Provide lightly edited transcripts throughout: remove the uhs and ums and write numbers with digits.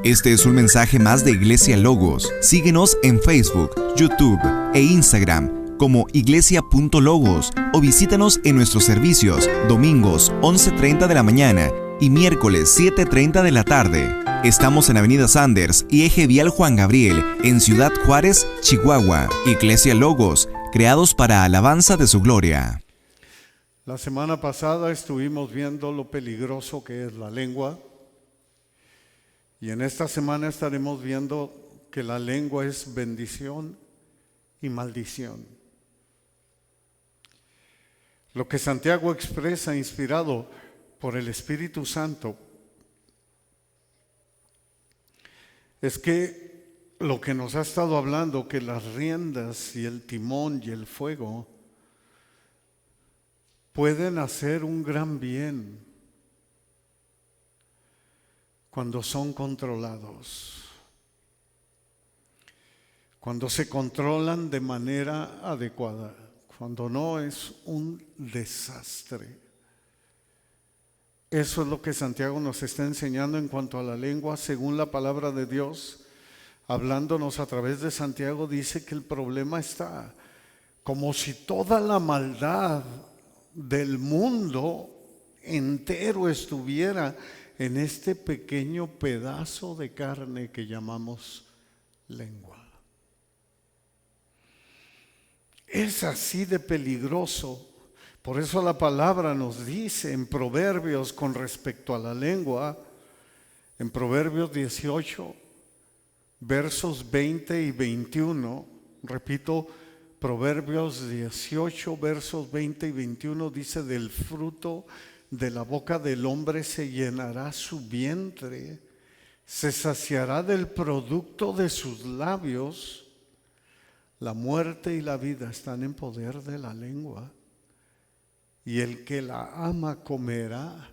Este es un mensaje más de Iglesia Logos. Síguenos en Facebook, YouTube e Instagram como iglesia.logos o visítanos en nuestros servicios domingos 11:30 de la mañana y miércoles 7:30 de la tarde. Estamos en Avenida Sanders y Eje Vial Juan Gabriel, en Ciudad Juárez, Chihuahua. Iglesia Logos, creados para alabanza de su gloria. La semana pasada estuvimos viendo lo peligroso que es la lengua, y en esta semana estaremos viendo que la lengua es bendición y maldición. Lo que Santiago expresa, inspirado por el Espíritu Santo, es que lo que nos ha estado hablando, que las riendas y el timón y el fuego pueden hacer un gran bien cuando son controlados, cuando se controlan de manera adecuada, cuando no es un desastre. Eso es lo que Santiago nos está enseñando en cuanto a la lengua, según la palabra de Dios. Hablándonos a través de Santiago, dice que el problema está como si toda la maldad del mundo entero estuviera en este pequeño pedazo de carne que llamamos lengua. Es así de peligroso. Por eso la palabra nos dice en Proverbios con respecto a la lengua, en Proverbios 18, versos 20 y 21, repito, Proverbios 18, versos 20 y 21 dice: del fruto de la boca del hombre se llenará su vientre, se saciará del producto de sus labios. La muerte y la vida están en poder de la lengua, y el que la ama comerá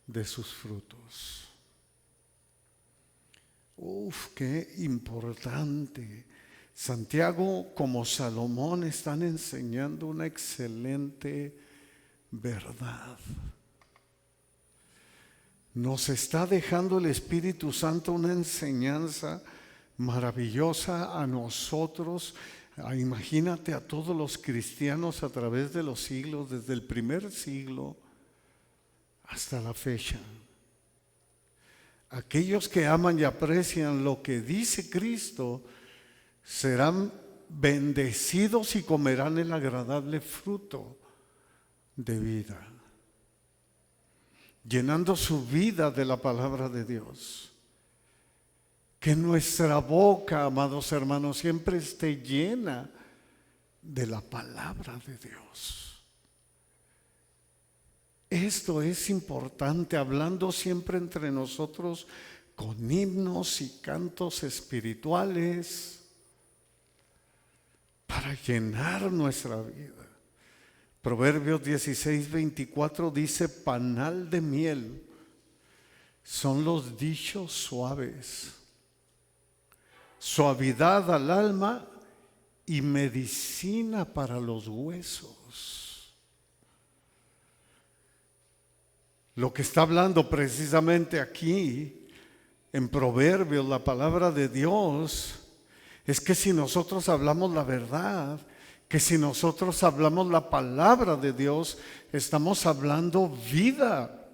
de sus frutos. Qué importante. Santiago, como Salomón, están enseñando una excelente verdad. Nos está dejando el Espíritu Santo una enseñanza maravillosa a nosotros. Imagínate a todos los cristianos a través de los siglos, desde el primer siglo hasta la fecha. Aquellos que aman y aprecian lo que dice Cristo serán bendecidos y comerán el agradable fruto de vida, llenando su vida de la palabra de Dios. Que nuestra boca, amados hermanos, siempre esté llena de la palabra de Dios. Esto es importante, hablando siempre entre nosotros con himnos y cantos espirituales para llenar nuestra vida. Proverbios 16, 24 dice: panal de miel son los dichos suaves, suavidad al alma y medicina para los huesos. Lo que está hablando precisamente aquí en Proverbios, la palabra de Dios, es que si nosotros hablamos la verdad, que si nosotros hablamos la palabra de Dios, estamos hablando vida.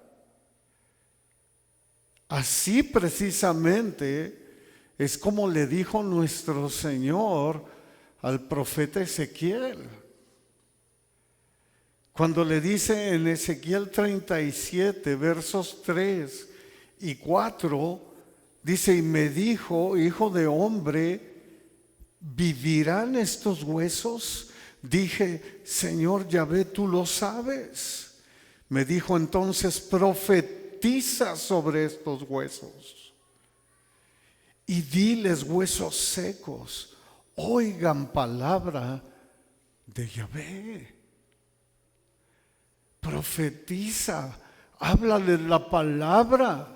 Así precisamente es como le dijo nuestro Señor al profeta Ezequiel. Cuando le dice en Ezequiel 37, versos 3 y 4, dice: y me dijo, hijo de hombre, ¿vivirán estos huesos? Dije: Señor Yahvé, tú lo sabes. Me dijo entonces: profetiza sobre estos huesos y diles, huesos secos, oigan palabra de Yahvé. Profetiza, háblale la palabra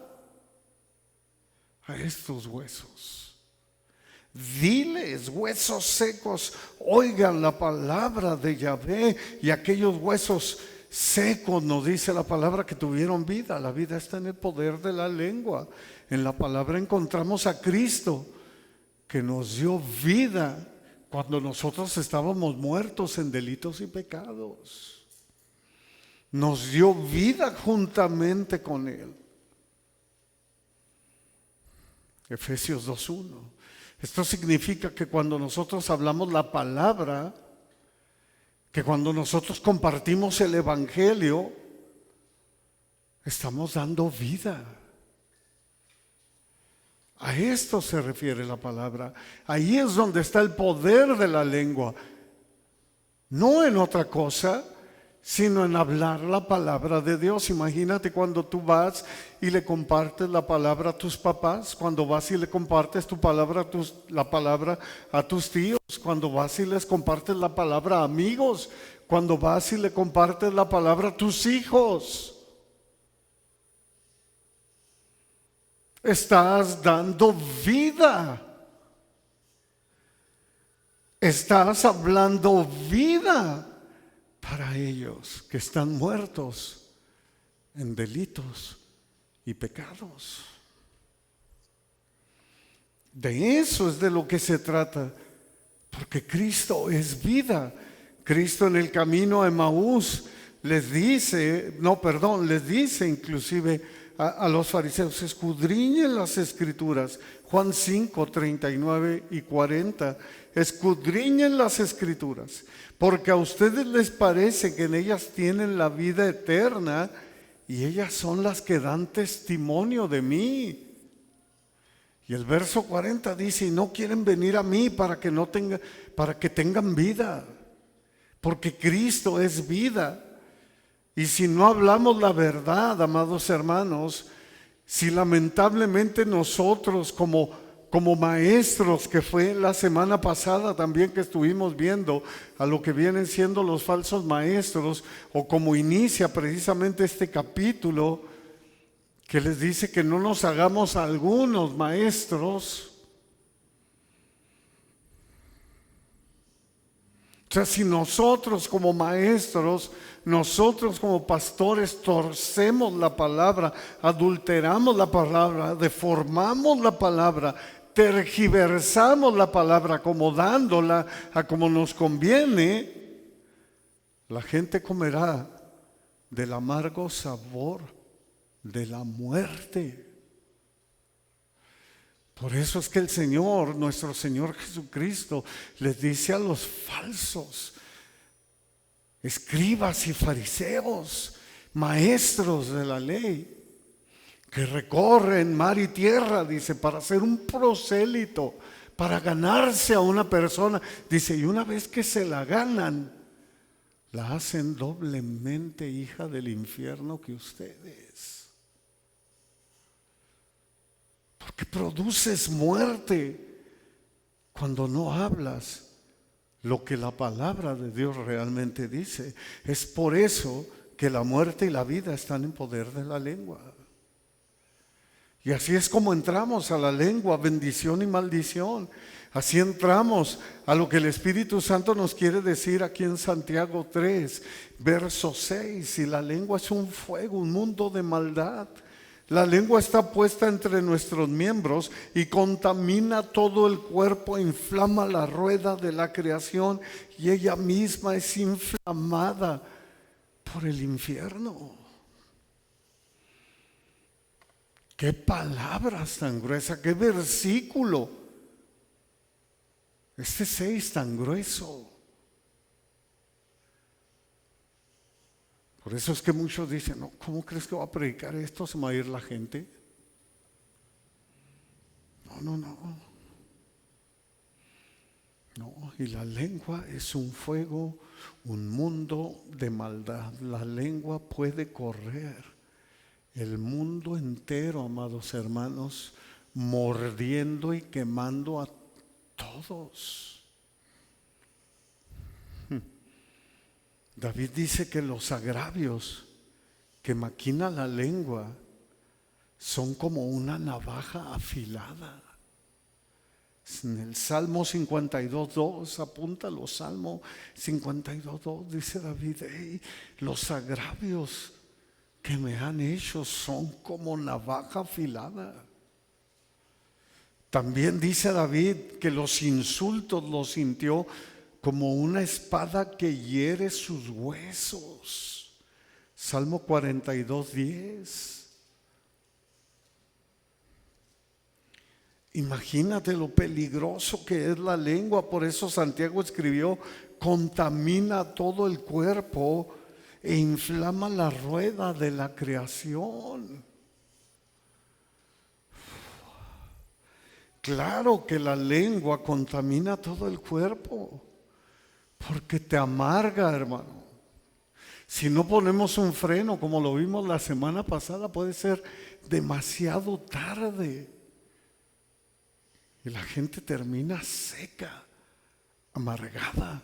a estos huesos. Diles, huesos secos, oigan la palabra de Yahvé. Y aquellos huesos secos, nos dice la palabra, que tuvieron vida. La vida está en el poder de la lengua. En la palabra encontramos a Cristo, que nos dio vida cuando nosotros estábamos muertos en delitos y pecados. Nos dio vida juntamente con Él. Efesios 2:1. Esto significa que cuando nosotros hablamos la palabra, que cuando nosotros compartimos el Evangelio, estamos dando vida. A esto se refiere la palabra. Ahí es donde está el poder de la lengua. No en otra cosa, sino en hablar la palabra de Dios. Imagínate cuando tú vas y le compartes la palabra a tus papás, cuando vas y le compartes la palabra a tus tíos, cuando vas y les compartes la palabra a amigos, cuando vas y le compartes la palabra a tus hijos. Estás dando vida. Estás hablando vida para ellos que están muertos en delitos y pecados. De eso es de lo que se trata, porque Cristo es vida. Cristo en el camino a Emaús les dice inclusive a los fariseos: escudriñen las Escrituras. Juan 5, 39 y 40. Escudriñen las Escrituras, porque a ustedes les parece que en ellas tienen la vida eterna, y ellas son las que dan testimonio de mí. Y el verso 40 dice: y no quieren venir a mí para que tengan vida, porque Cristo es vida. Y si no hablamos la verdad, amados hermanos, si lamentablemente nosotros como maestros, que fue la semana pasada también que estuvimos viendo a lo que vienen siendo los falsos maestros, o como inicia precisamente este capítulo, que les dice que no nos hagamos algunos maestros. O sea, si nosotros como maestros, nosotros como pastores torcemos la palabra, adulteramos la palabra, deformamos la palabra, tergiversamos la palabra, acomodándola a como nos conviene, la gente comerá del amargo sabor de la muerte. Por eso es que el Señor, nuestro Señor Jesucristo, les dice a los falsos escribas y fariseos, maestros de la ley, que recorren mar y tierra, dice, para ser un prosélito, para ganarse a una persona. Dice, y una vez que se la ganan, la hacen doblemente hija del infierno que ustedes. Porque produces muerte cuando no hablas lo que la palabra de Dios realmente dice. Es por eso que la muerte y la vida están en poder de la lengua. Y así es como entramos a la lengua, bendición y maldición. Así entramos a lo que el Espíritu Santo nos quiere decir aquí en Santiago 3, verso 6. Y la lengua es un fuego, un mundo de maldad. La lengua está puesta entre nuestros miembros y contamina todo el cuerpo, inflama la rueda de la creación, y ella misma es inflamada por el infierno. Qué palabras tan gruesas, qué versículo. Este 6 tan grueso. Por eso es que muchos dicen, no, ¿cómo crees que va a predicar esto? ¿Se va a ir la gente? No. No, y la lengua es un fuego, un mundo de maldad. La lengua puede correr el mundo entero, amados hermanos, mordiendo y quemando a todos. David dice que los agravios que maquina la lengua son como una navaja afilada. En el Salmo 52:2, apúntalo, Salmo 52:2, dice David: hey, los agravios que me han hecho son como navaja afilada. También dice David que los insultos los sintió como una espada que hiere sus huesos. Salmo 42:10. Imagínate lo peligroso que es la lengua. Por eso Santiago escribió: contamina todo el cuerpo e inflama la rueda de la creación. Claro que la lengua contamina todo el cuerpo, porque te amarga, hermano. Si no ponemos un freno, como lo vimos la semana pasada, puede ser demasiado tarde y la gente termina seca, amargada.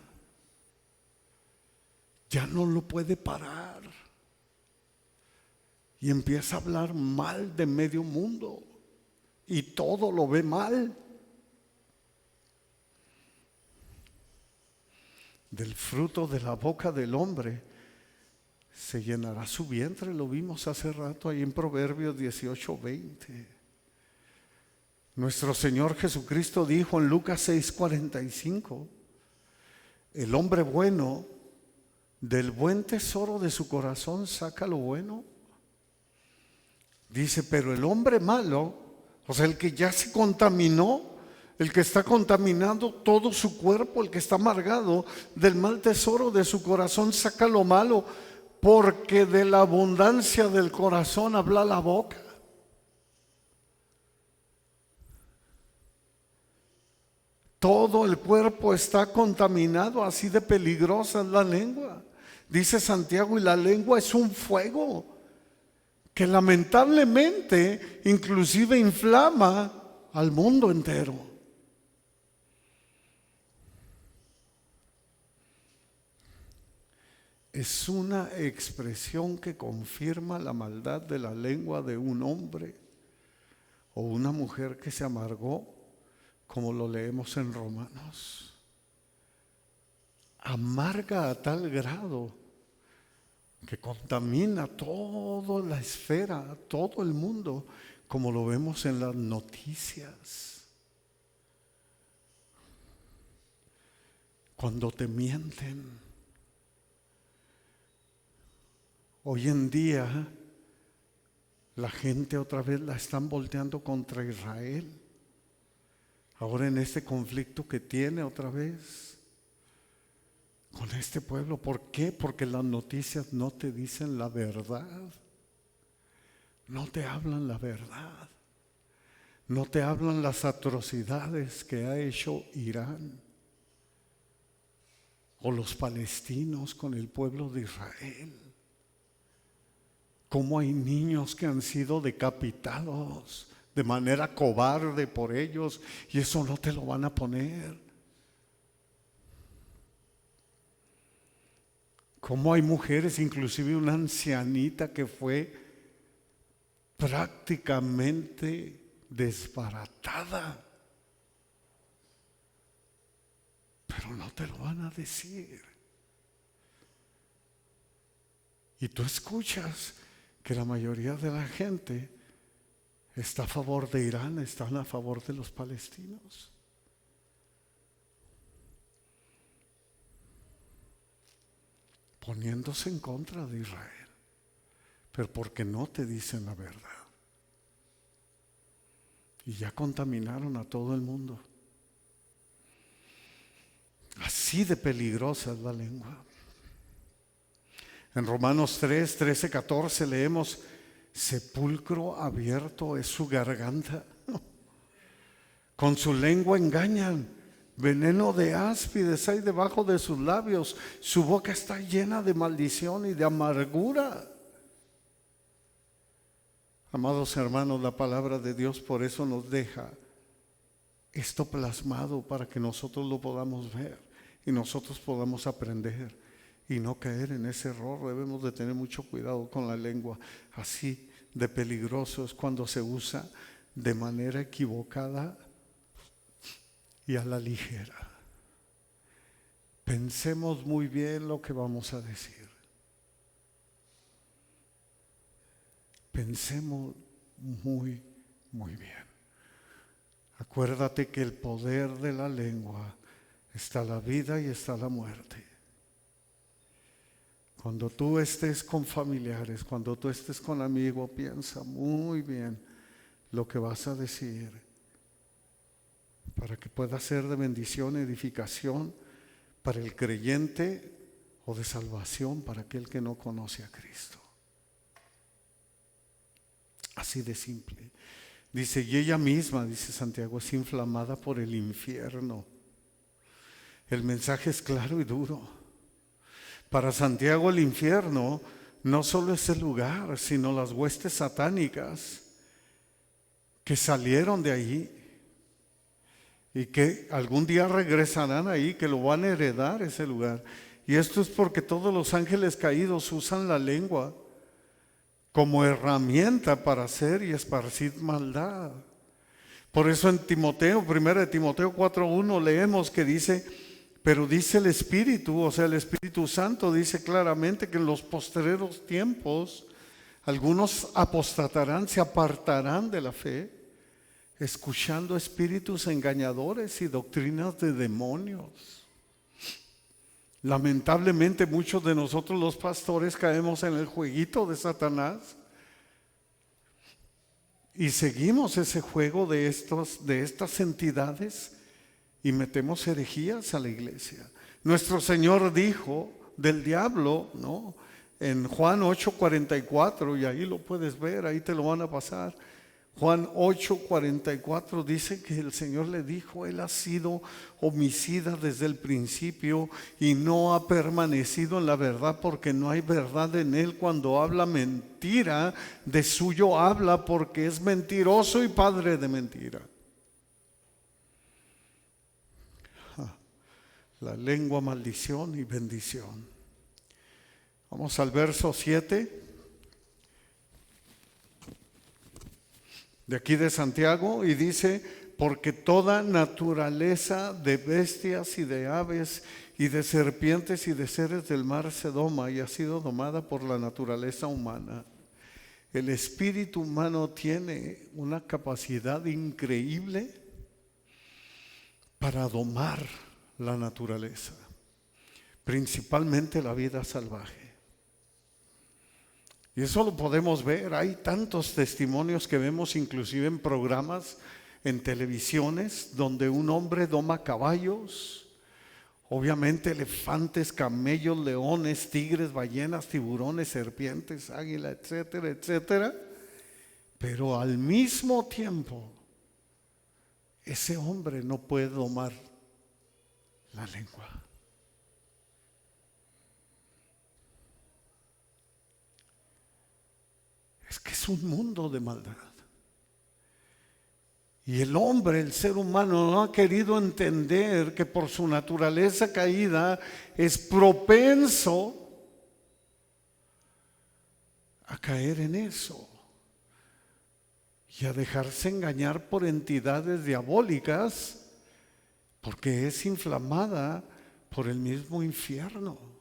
Ya no lo puede parar y empieza a hablar mal de medio mundo y todo lo ve mal. Del fruto de la boca del hombre se llenará su vientre. Lo vimos hace rato ahí en Proverbios 18:20. Nuestro Señor Jesucristo dijo en Lucas 6:45: el hombre bueno del buen tesoro de su corazón saca lo bueno. Dice, pero el hombre malo, o sea, el que ya se contaminó, el que está contaminando todo su cuerpo, el que está amargado, del mal tesoro de su corazón saca lo malo, porque de la abundancia del corazón habla la boca. Todo el cuerpo está contaminado, así de peligrosa es la lengua. Dice Santiago, y la lengua es un fuego que lamentablemente inclusive inflama al mundo entero. Es una expresión que confirma la maldad de la lengua de un hombre o una mujer que se amargó, como lo leemos en Romanos. Amarga a tal grado que contamina toda la esfera, todo el mundo, como lo vemos en las noticias. Cuando te mienten. Hoy en día la gente otra vez la están volteando contra Israel. Ahora en este conflicto que tiene otra vez con este pueblo. ¿Por qué? Porque las noticias no te dicen la verdad. No te hablan la verdad. No te hablan las atrocidades que ha hecho Irán o los palestinos con el pueblo de Israel. Cómo hay niños que han sido decapitados de manera cobarde por ellos, y eso no te lo van a poner. Cómo hay mujeres, inclusive una ancianita que fue prácticamente desbaratada, pero no te lo van a decir. Y tú escuchas que la mayoría de la gente está a favor de Irán, están a favor de los palestinos. Poniéndose en contra de Israel, pero porque no te dicen la verdad. Y ya contaminaron a todo el mundo. Así de peligrosa es la lengua. En Romanos 3:13-14 leemos: sepulcro abierto es su garganta, con su lengua engañan, veneno de áspides hay debajo de sus labios, su boca está llena de maldición y de amargura. Amados hermanos, la palabra de Dios por eso nos deja esto plasmado para que nosotros lo podamos ver y nosotros podamos aprender y no caer en ese error. Debemos de tener mucho cuidado con la lengua. Así de peligroso es cuando se usa de manera equivocada y a la ligera. Pensemos muy bien lo que vamos a decir. Pensemos muy bien. Acuérdate que el poder de la lengua está la vida y está la muerte. Cuando tú estés con familiares, cuando tú estés con amigos, piensa muy bien lo que vas a decir para que pueda ser de bendición, edificación para el creyente o de salvación para aquel que no conoce a Cristo. Así de simple. Dice, y ella misma, dice Santiago, es inflamada por el infierno. El mensaje es claro y duro. Para Santiago el infierno no solo es el lugar, sino las huestes satánicas que salieron de allí y que algún día regresarán ahí, que lo van a heredar ese lugar. Y esto es porque todos los ángeles caídos usan la lengua como herramienta para hacer y esparcir maldad. Por eso en Timoteo, 1 Timoteo 4:1 leemos que dice, pero dice el Espíritu, o sea el Espíritu Santo dice claramente que en los postreros tiempos algunos apostatarán, se apartarán de la fe, escuchando espíritus engañadores y doctrinas de demonios. Lamentablemente muchos de nosotros los pastores caemos en el jueguito de Satanás y seguimos ese juego de estas entidades y metemos herejías a la iglesia. Nuestro Señor dijo del diablo, ¿no? En Juan 8:44, y ahí lo puedes ver, ahí te lo van a pasar. Juan 8:44 dice que el Señor le dijo, Él ha sido homicida desde el principio y no ha permanecido en la verdad porque no hay verdad en Él. Cuando habla mentira, de suyo habla porque es mentiroso y padre de mentira. La lengua, maldición y bendición. Vamos al verso 7. De aquí de Santiago, y dice, porque toda naturaleza de bestias y de aves y de serpientes y de seres del mar se doma y ha sido domada por la naturaleza humana. El espíritu humano tiene una capacidad increíble para domar la naturaleza, principalmente la vida salvaje. Y eso lo podemos ver, hay tantos testimonios que vemos inclusive en programas, en televisiones, donde un hombre doma caballos, obviamente elefantes, camellos, leones, tigres, ballenas, tiburones, serpientes, águila, etcétera, etcétera. Pero al mismo tiempo, ese hombre no puede domar la lengua. Es que es un mundo de maldad. Y el hombre, el ser humano, no ha querido entender que por su naturaleza caída es propenso a caer en eso y a dejarse engañar por entidades diabólicas, porque es inflamada por el mismo infierno.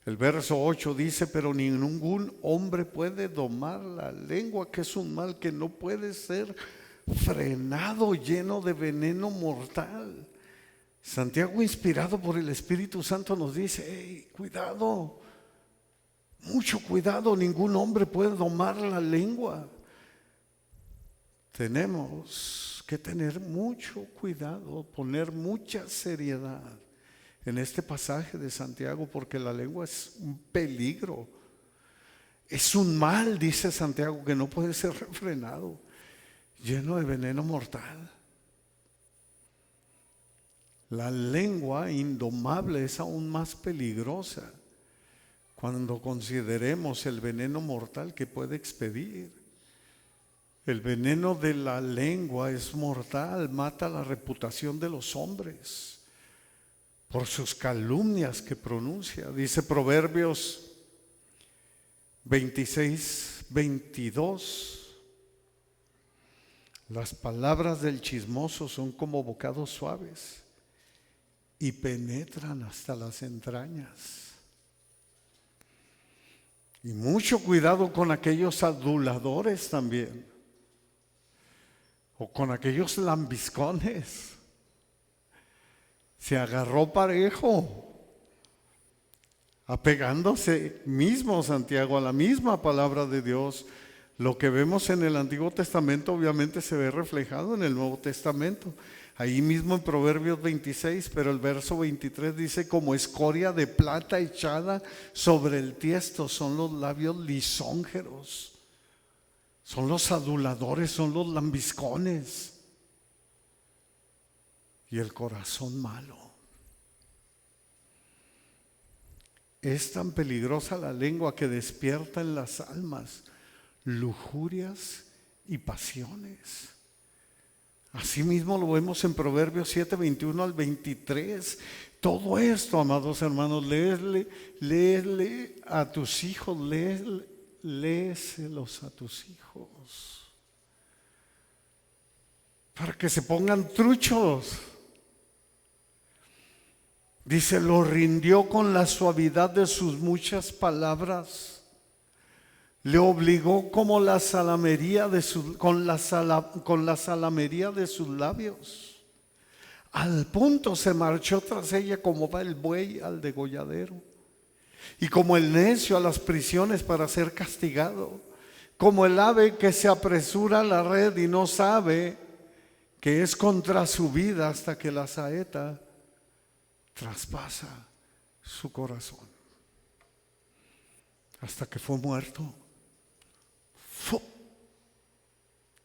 El verso 8 dice, pero ningún hombre puede domar la lengua, que es un mal que no puede ser frenado, lleno de veneno mortal. Santiago, inspirado por el Espíritu Santo, nos dice, hey, cuidado, mucho cuidado, ningún hombre puede domar la lengua. Tenemos que tener mucho cuidado, poner mucha seriedad en este pasaje de Santiago, porque la lengua es un peligro, es un mal, dice Santiago, que no puede ser refrenado, lleno de veneno mortal. La lengua indomable es aún más peligrosa cuando consideremos el veneno mortal que puede expedir. El veneno de la lengua es mortal, mata la reputación de los hombres por sus calumnias que pronuncia. Dice Proverbios 26, 22. Las palabras del chismoso son como bocados suaves y penetran hasta las entrañas. Y mucho cuidado con aquellos aduladores también, o con aquellos lambiscones. Se agarró parejo, apegándose mismo Santiago a la misma palabra de Dios. Lo que vemos en el Antiguo Testamento obviamente se ve reflejado en el Nuevo Testamento. Ahí mismo en Proverbios 26, pero el verso 23 dice: como escoria de plata echada sobre el tiesto son los labios lisonjeros, son los aduladores, son los lambiscones y el corazón malo. Es tan peligrosa la lengua que despierta en las almas lujurias y pasiones. Asimismo lo vemos en Proverbios 7, 21 al 23. Todo esto, amados hermanos, léele a tus hijos, léeselos a tus hijos, para que se pongan truchos. Dice: lo rindió con la suavidad de sus muchas palabras. Le obligó como la salamería con la salamería de sus labios. Al punto se marchó tras ella como va el buey al degolladero, y como el necio a las prisiones para ser castigado, como el ave que se apresura a la red y no sabe que es contra su vida hasta que la saeta traspasa su corazón, hasta que fue muerto.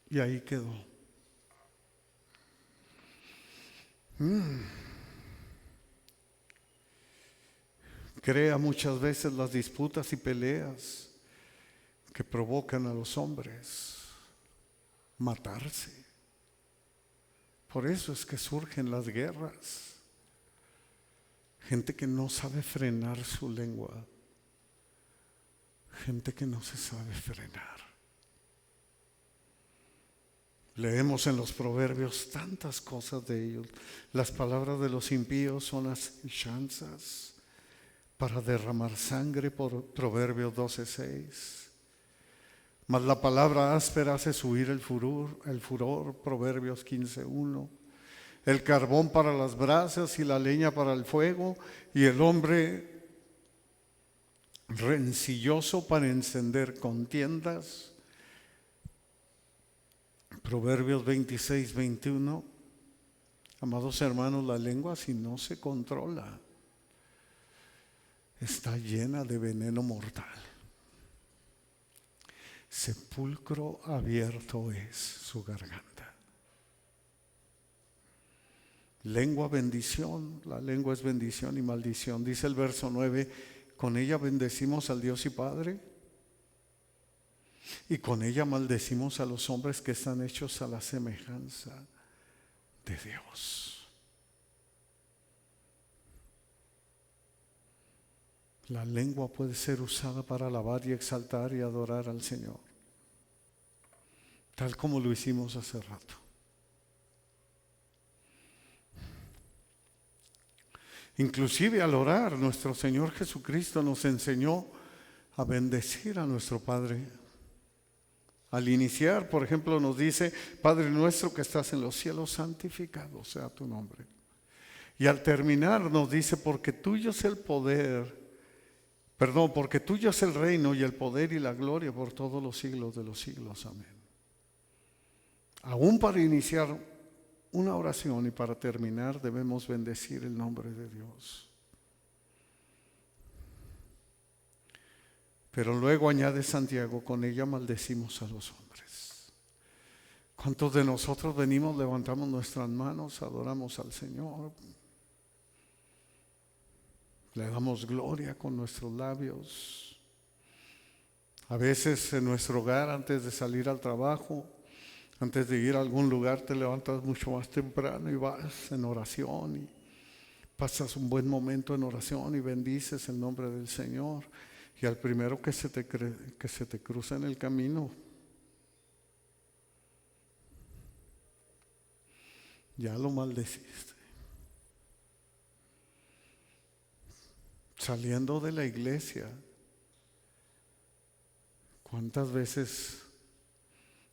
Y ahí quedó. Crea muchas veces las disputas y peleas que provocan a los hombres matarse. Por eso es que surgen las guerras. Gente que no sabe frenar su lengua. Gente que no se sabe frenar. Leemos en los proverbios tantas cosas de ellos. Las palabras de los impíos son asechanzas para derramar sangre, por Proverbios 12:6. Mas la palabra áspera hace subir el furor, Proverbios 15:1. El carbón para las brasas y la leña para el fuego, y el hombre rencilloso para encender contiendas. Proverbios 26:21. Amados hermanos, la lengua, si no se controla, está llena de veneno mortal. Sepulcro abierto es su garganta. Lengua, bendición. La lengua es bendición y maldición. Dice el verso 9: con ella bendecimos al Dios y Padre, y con ella maldecimos a los hombres que están hechos a la semejanza de Dios. La lengua puede ser usada para alabar y exaltar y adorar al Señor, tal como lo hicimos hace rato. Inclusive al orar, nuestro Señor Jesucristo nos enseñó a bendecir a nuestro Padre. Al iniciar, por ejemplo, nos dice: Padre nuestro que estás en los cielos, santificado sea tu nombre. Y al terminar nos dice: porque tuyo es el reino y el poder y la gloria por todos los siglos de los siglos. Amén. Aún para iniciar una oración y para terminar debemos bendecir el nombre de Dios. Pero luego añade Santiago: con ella maldecimos a los hombres. ¿Cuántos de nosotros venimos, levantamos nuestras manos, adoramos al Señor, le damos gloria con nuestros labios? A veces en nuestro hogar, antes de salir al trabajo, antes de ir a algún lugar, te levantas mucho más temprano y vas en oración y pasas un buen momento en oración y bendices el nombre del Señor. Y al primero que se te cruza en el camino, ya lo maldeciste. Saliendo de la iglesia, ¿cuántas veces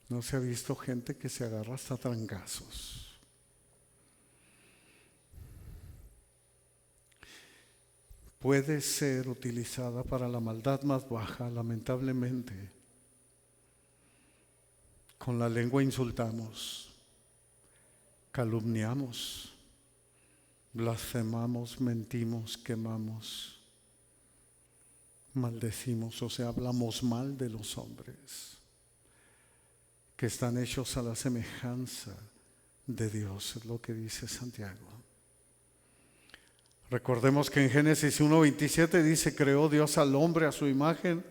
no se ha visto gente que se agarra hasta trancazos? Puede ser utilizada para la maldad más baja, lamentablemente. Con la lengua insultamos, calumniamos, blasfemamos, mentimos, quemamos, maldecimos, o sea, hablamos mal de los hombres que están hechos a la semejanza de Dios, es lo que dice Santiago. Recordemos que en Génesis 1:27 dice: creó Dios al hombre a su imagen,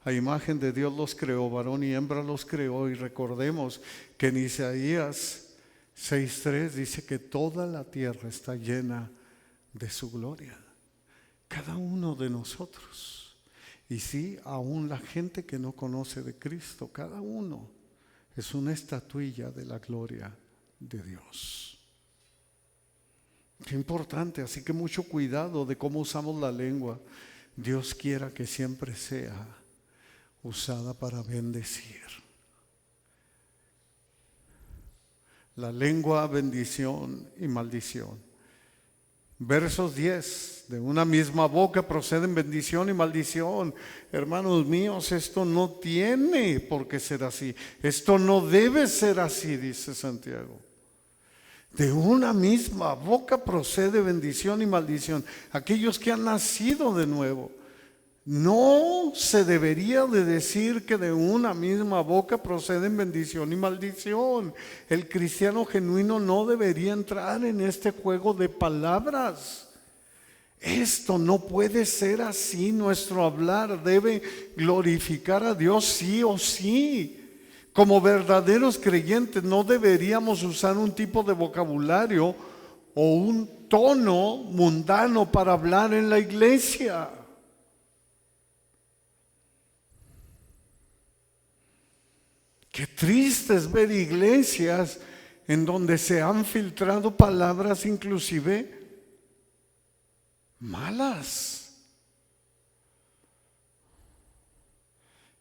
a imagen de Dios los creó, varón y hembra los creó. Y recordemos que en Isaías 6:3 dice que toda la tierra está llena de su gloria. Cada uno de nosotros, y sí, aún la gente que no conoce de Cristo, cada uno es una estatuilla de la gloria de Dios. Qué importante, así que mucho cuidado de cómo usamos la lengua. Dios quiera que siempre sea usada para bendecir. La lengua, bendición y maldición. Versos 10, de una misma boca proceden bendición y maldición. Hermanos míos, esto no tiene por qué ser así. Esto no debe ser así, dice Santiago. De una misma boca procede bendición y maldición. Aquellos que han nacido de nuevo. No se debería de decir que de una misma boca proceden bendición y maldición. El cristiano genuino no debería entrar en este juego de palabras. Esto no puede ser así. Nuestro hablar debe glorificar a Dios sí o sí. Como verdaderos creyentes no deberíamos usar un tipo de vocabulario o un tono mundano para hablar en la iglesia. Qué triste es ver iglesias en donde se han filtrado palabras inclusive malas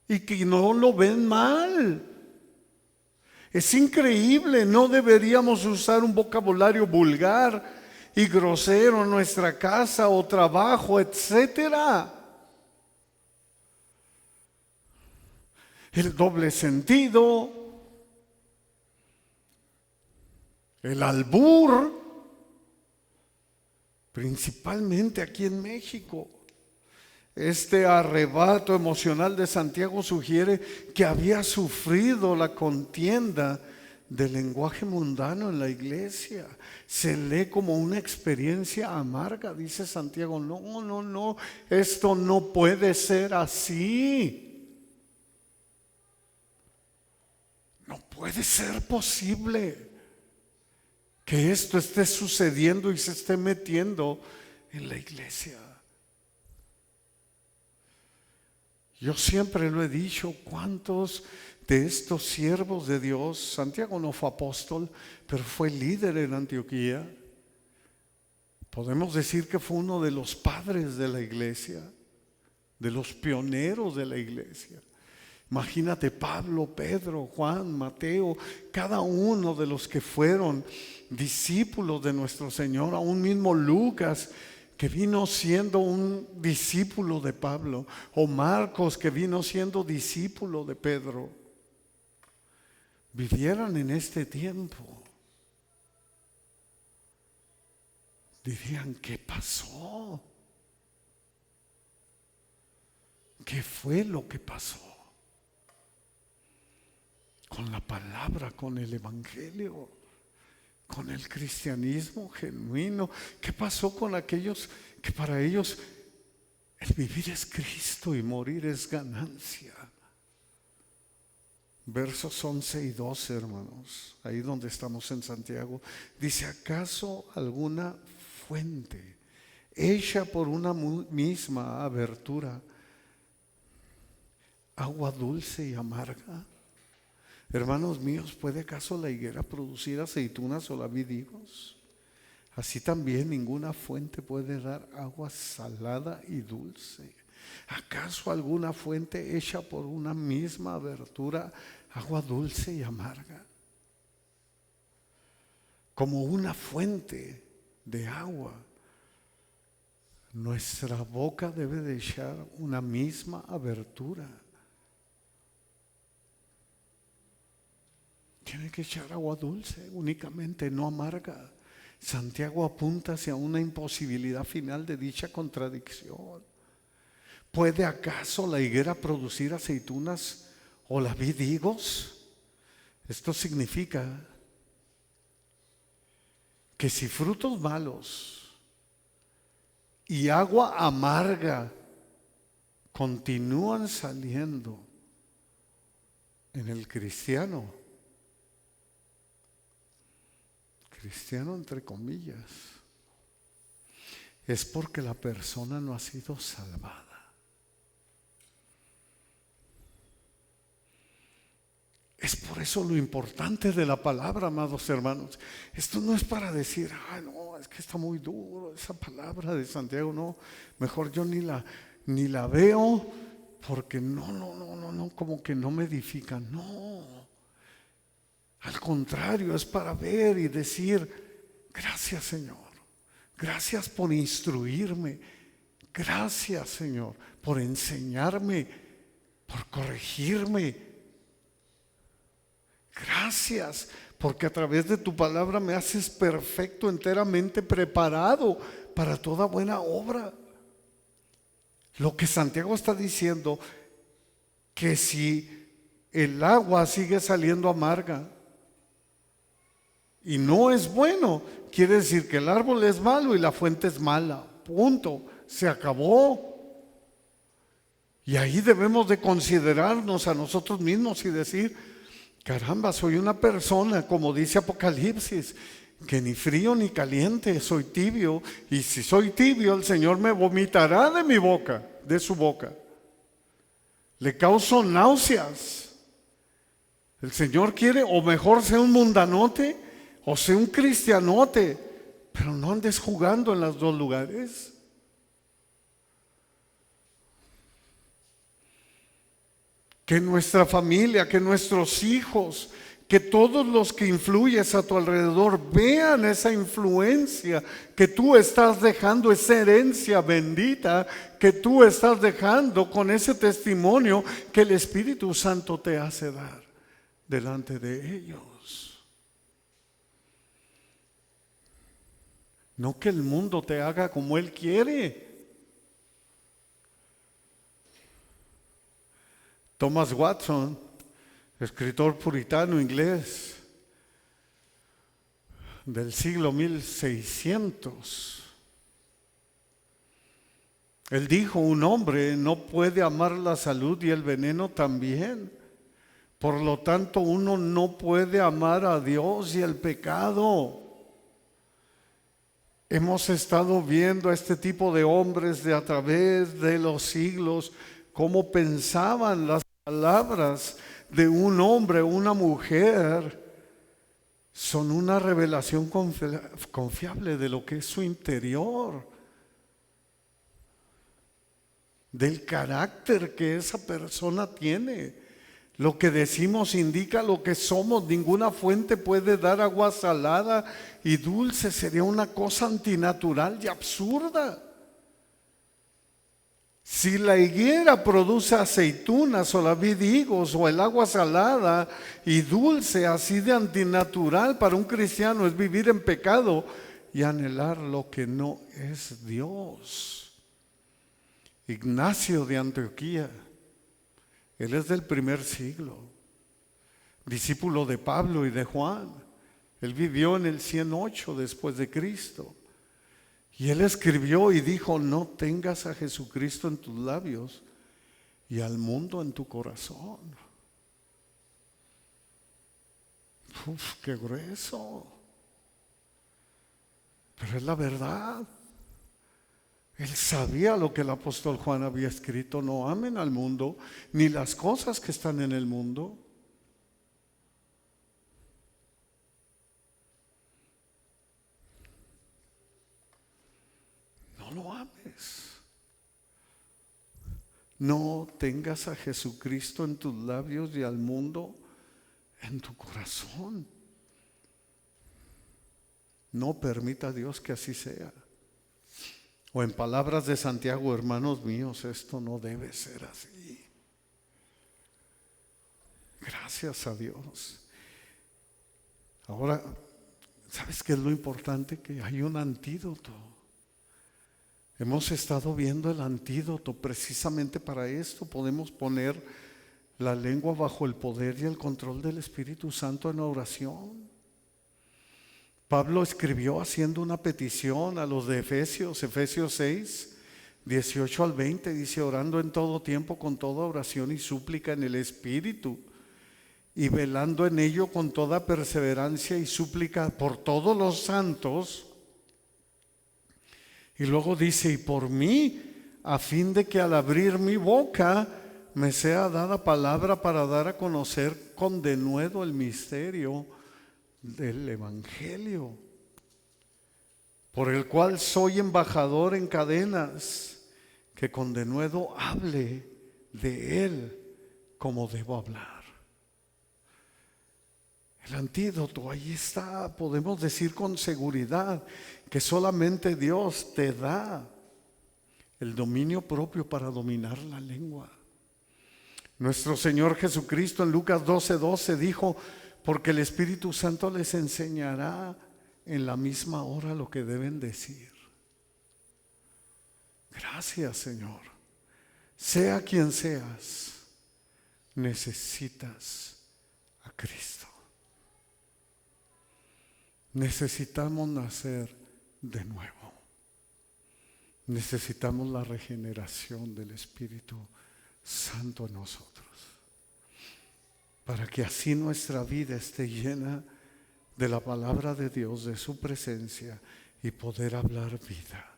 y que no lo ven mal. Es increíble, no deberíamos usar un vocabulario vulgar y grosero en nuestra casa o trabajo, etcétera. El doble sentido, el albur, principalmente aquí en México. Este arrebato emocional de Santiago sugiere que había sufrido la contienda del lenguaje mundano en la iglesia. Se lee como una experiencia amarga, dice Santiago. No, esto no puede ser así. No puede ser posible que esto esté sucediendo y se esté metiendo en la iglesia. Yo siempre lo he dicho, ¿cuántos de estos siervos de Dios? Santiago no fue apóstol, pero fue líder en Antioquía. Podemos decir que fue uno de los padres de la iglesia, de los pioneros de la iglesia. Imagínate Pablo, Pedro, Juan, Mateo, cada uno de los que fueron discípulos de nuestro Señor, aún mismo Lucas, que vino siendo un discípulo de Pablo, o Marcos, que vino siendo discípulo de Pedro, vivieran en este tiempo, dirían: ¿qué pasó? ¿Qué fue lo que pasó con la palabra, con el evangelio, con el cristianismo genuino? ¿Qué pasó con aquellos que para ellos el vivir es Cristo y morir es ganancia? Versos 11 y 12, hermanos, ahí donde estamos en Santiago, dice: ¿acaso alguna fuente hecha por una misma abertura agua dulce y amarga. Hermanos míos, ¿puede acaso la higuera producir aceitunas o la vid higos? Así también ninguna fuente puede dar agua salada y dulce. ¿Acaso alguna fuente hecha por una misma abertura agua dulce y amarga? Como una fuente de agua, nuestra boca debe de echar una misma abertura. Tiene que echar agua dulce únicamente, no amarga. Santiago apunta hacia una imposibilidad final de dicha contradicción. ¿Puede acaso la higuera producir aceitunas o la vid higos? Esto significa que si frutos malos y agua amarga continúan saliendo en el cristiano entre comillas, es porque la persona no ha sido salvada. Es por eso lo importante de la palabra, amados hermanos. Esto no es para decir, ay no, es que está muy duro esa palabra de Santiago, no, mejor yo ni la veo porque no, como que no me edifica, no. Al contrario, es para ver y decir, gracias Señor, gracias por instruirme, gracias Señor por enseñarme, por corregirme, gracias porque a través de tu palabra me haces perfecto, enteramente preparado para toda buena obra. Lo que Santiago está diciendo, que si el agua sigue saliendo amarga, y no es bueno, quiere decir que el árbol es malo y la fuente es mala. Punto. Se acabó. Y ahí debemos de considerarnos a nosotros mismos y decir, caramba, soy una persona, como dice Apocalipsis, que ni frío ni caliente, soy tibio. Y si soy tibio, el Señor me vomitará de mi boca, de su boca. Le causo náuseas. El Señor quiere, o mejor sea un mundanote, o sea un cristianote, pero no andes jugando en los dos lugares. Que nuestra familia, que nuestros hijos, que todos los que influyes a tu alrededor vean esa influencia que tú estás dejando, esa herencia bendita que tú estás dejando con ese testimonio que el Espíritu Santo te hace dar delante de ellos. No que el mundo te haga como él quiere. Thomas Watson, escritor puritano inglés del siglo 1600, él dijo, un hombre no puede amar la salud y el veneno también. Por lo tanto, uno no puede amar a Dios y el pecado. Hemos estado viendo a este tipo de hombres a través de los siglos, cómo pensaban las palabras de un hombre o una mujer. Son una revelación confiable de lo que es su interior, del carácter que esa persona tiene. Lo que decimos indica lo que somos. Ninguna fuente puede dar agua salada y dulce. Sería una cosa antinatural y absurda. Si la higuera produce aceitunas o la vid higos o el agua salada y dulce, así de antinatural para un cristiano es vivir en pecado y anhelar lo que no es Dios. Ignacio de Antioquía, él es del primer siglo, discípulo de Pablo y de Juan. Él vivió en el 108 después de Cristo. Y él escribió y dijo, no tengas a Jesucristo en tus labios y al mundo en tu corazón. Uf, qué grueso. Pero es la verdad. Él sabía lo que el apóstol Juan había escrito: no amen al mundo, ni las cosas que están en el mundo. No lo ames. No tengas a Jesucristo en tus labios y al mundo en tu corazón. No permita a Dios que así sea. O en palabras de Santiago: hermanos míos, esto no debe ser así. Gracias a Dios. Ahora, ¿sabes qué es lo importante? Que hay un antídoto. Hemos estado viendo el antídoto precisamente para esto. Podemos poner la lengua bajo el poder y el control del Espíritu Santo en oración. Pablo escribió haciendo una petición a los de Efesios 6, 18 al 20. Dice: orando en todo tiempo con toda oración y súplica en el Espíritu, y velando en ello con toda perseverancia y súplica por todos los santos. Y luego dice: y por mí, a fin de que al abrir mi boca me sea dada palabra para dar a conocer con denuedo el misterio del Evangelio, por el cual soy embajador en cadenas, que con denuedo hable de él como debo hablar. El antídoto ahí está. Podemos decir con seguridad que solamente Dios te da el dominio propio para dominar la lengua. Nuestro Señor Jesucristo en Lucas 12:12 dijo: porque el Espíritu Santo les enseñará en la misma hora lo que deben decir. Gracias, Señor. Sea quien seas, necesitas a Cristo. Necesitamos nacer de nuevo. Necesitamos la regeneración del Espíritu Santo en nosotros, para que así nuestra vida esté llena de la palabra de Dios, de su presencia, y poder hablar vida.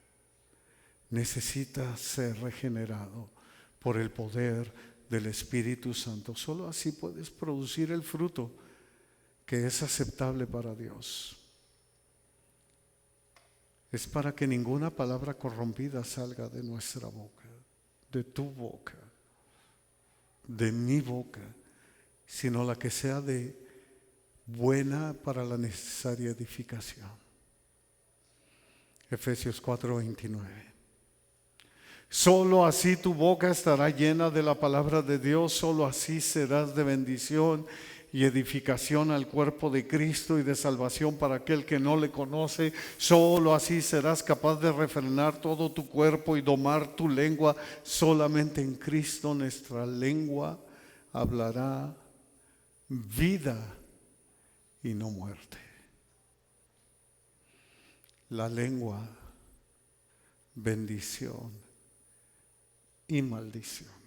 Necesita ser regenerado por el poder del Espíritu Santo. Solo así puedes producir el fruto que es aceptable para Dios. Es para que ninguna palabra corrompida salga de nuestra boca, de tu boca, de mi boca, sino la que sea de buena para la necesaria edificación. Efesios 4:29. Solo así tu boca estará llena de la palabra de Dios, solo así serás de bendición y edificación al cuerpo de Cristo y de salvación para aquel que no le conoce. Solo así serás capaz de refrenar todo tu cuerpo y domar tu lengua. Solamente en Cristo nuestra lengua hablará vida y no muerte. La lengua, bendición y maldición.